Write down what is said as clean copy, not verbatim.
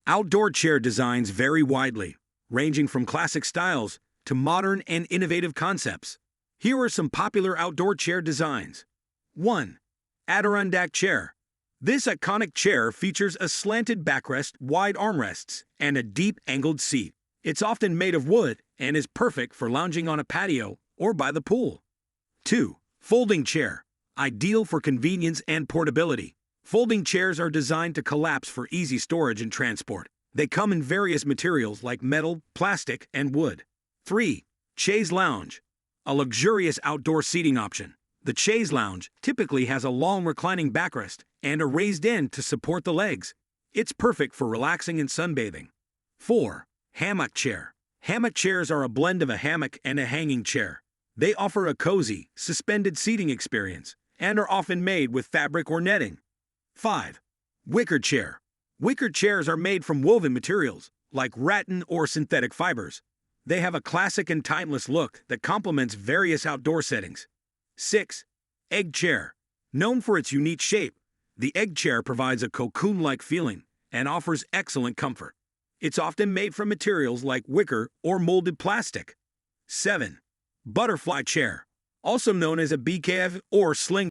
Outdoor chair designs vary widely, ranging from classic styles to modern and innovative concepts. Here are some popular outdoor chair designs. 1. Adirondack chair. This iconic chair features a slanted backrest, wide armrests, and a deep angled seat. It's often made of wood and is perfect for lounging on a patio or by the pool. 2. Folding chair. Ideal for convenience and portability. Folding chairs are designed to collapse for easy storage and transport. They come in various materials like metal, plastic, and wood. 3. Chaise lounge. A luxurious outdoor seating option. The chaise lounge typically has a long reclining backrest and a raised end to support the legs. It's perfect for relaxing and sunbathing. 4. Hammock chair. Hammock chairs are a blend of a hammock and a hanging chair. They offer a cozy, suspended seating experience and are often made with fabric or netting. 5. Wicker chair. Wicker chairs are made from woven materials like rattan or synthetic fibers. They have a classic and timeless look that complements various outdoor settings. 6. Egg chair. Known for its unique shape, the egg chair provides a cocoon-like feeling and offers excellent comfort. It's often made from materials like wicker or molded plastic. 7. Butterfly chair. Also known as a bee cave or sling